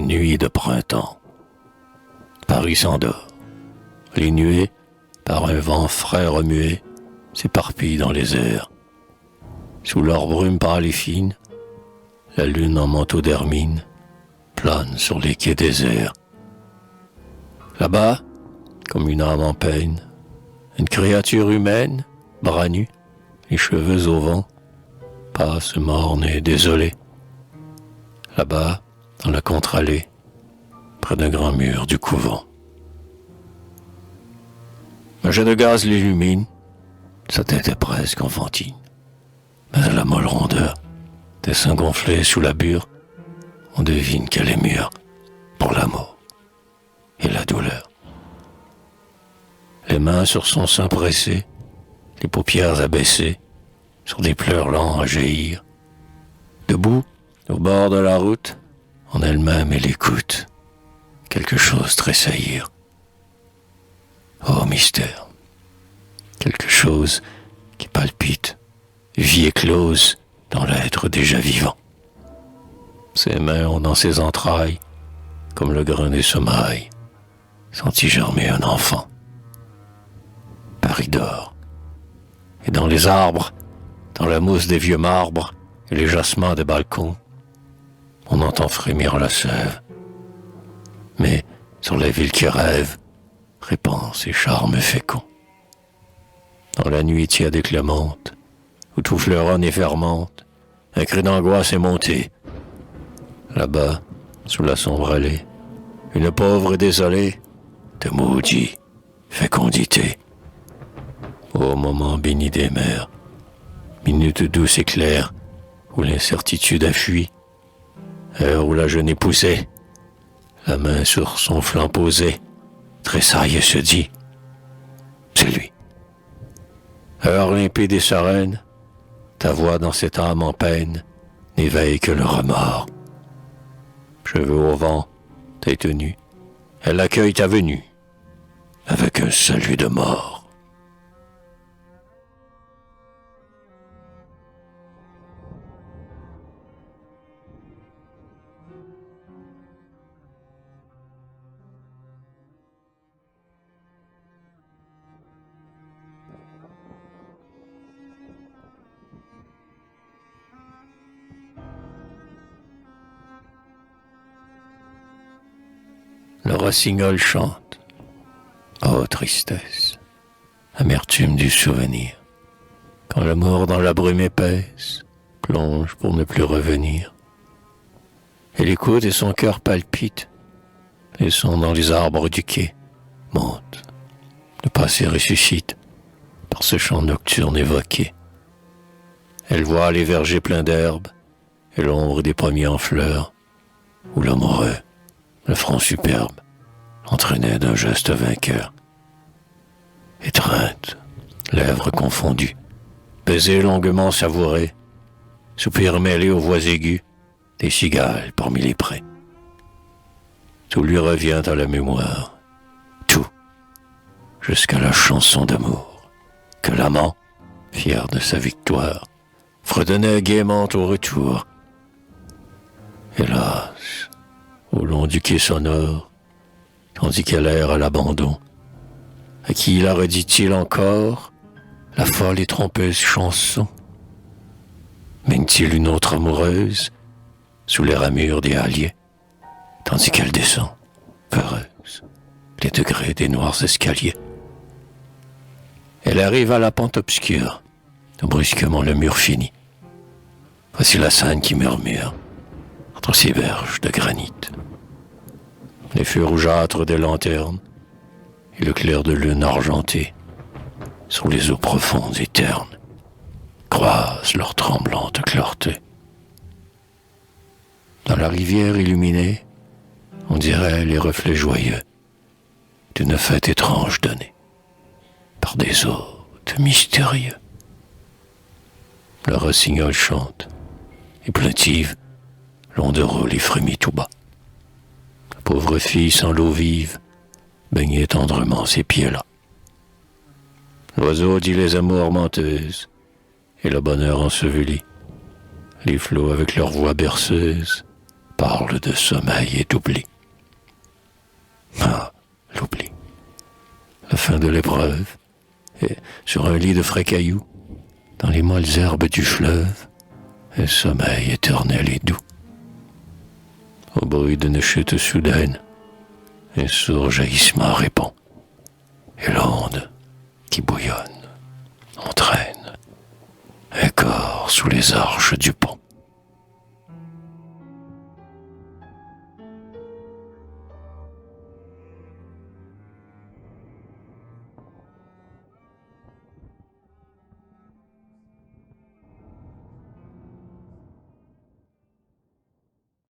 nuit de printemps. Paris s'endort. Les nuées, par un vent frais remué, s'éparpillent dans les airs. Sous leur brume pâle et fine, la lune en manteau d'hermine plane sur les quais déserts. Là-bas, comme une âme en peine, une créature humaine, bras nus, les cheveux au vent, passe morne et désolée. Là-bas, dans la contre-allée, près d'un grand mur du couvent. Un jet de gaz l'illumine, sa tête est presque enfantine. Mais à la molle rondeur, des seins gonflés sous la bure, on devine qu'elle est mûre pour l'amour et la douleur. Les mains sur son sein pressé, les paupières abaissées, sur des pleurs lents à jaillir. Debout, au bord de la route, en elle-même elle écoute quelque chose tressaillir. Oh mystère, quelque chose qui palpite, vie éclose dans l'être déjà vivant. Ses mains ont dans ses entrailles, comme le grain des semailles, senti germer un enfant. Paris dort, et dans les arbres, dans la mousse des vieux marbres et les jasmins des balcons, on entend frémir la sève. Mais sur la ville qui rêve, répand ses charmes féconds. Dans la nuit tiède et clémente, où tout fleuronne et fermente, un cri d'angoisse est monté. Là-bas, sous la sombre allée, une pauvre et désolée te maudit fécondité. Ô moment béni des mers, minute douce et claire, où l'incertitude a fui, heure où la jeune est poussée, la main sur son flanc posée, tressaille et se dit, c'est lui. Heure limpide et sereine, ta voix dans cette âme en peine n'éveille que le remords. Cheveux au vent, tête nue, elle accueille ta venue avec un salut de mort. Le rossignol chante. Oh tristesse, amertume du souvenir, quand l'amour dans la brume épaisse plonge pour ne plus revenir. Elle écoute et son cœur palpite, les sons dans les arbres du quai montent, le passé ressuscite par ce chant nocturne évoqué. Elle voit les vergers pleins d'herbe et l'ombre des pommiers en fleurs, où l'amoureux, le front superbe, entraînait d'un geste vainqueur. Étreinte, lèvres confondues, baiser longuement savouré, soupir mêlé aux voix aiguës des cigales parmi les prés. Tout lui revient à la mémoire, tout, jusqu'à la chanson d'amour, que l'amant, fier de sa victoire, fredonnait gaiement au retour. Hélas, au long du quai sonore, tandis qu'elle erre à l'abandon, à qui la redit-il encore la folle et trompeuse chanson? Mène-t-il une autre amoureuse sous les ramures des halliers, tandis qu'elle descend, peureuse, les degrés des noirs escaliers? Elle arrive à la pente obscure, où brusquement le mur finit. Voici la scène qui murmure entre ces berges de granit. Les feux rougeâtres des lanternes et le clair de lune argenté sur les eaux profondes et ternes croisent leur tremblante clarté. Dans la rivière illuminée, on dirait les reflets joyeux d'une fête étrange donnée par des hôtes mystérieux. Le rossignol chante, et plaintive, l'onde roule et frémit tout bas. La pauvre fille sans l'eau vive baignait tendrement ses pieds-là. L'oiseau dit les amours menteuses et le bonheur enseveli. Les flots avec leur voix berceuse parle de sommeil et d'oubli. Ah, l'oubli. La fin de l'épreuve, et sur un lit de frais cailloux, dans les molles herbes du fleuve, un sommeil éternel et doux. Au bruit d'une chute soudaine, un sourd jaillissement répond, et l'onde qui bouillonne entraîne un corps sous les arches du pont.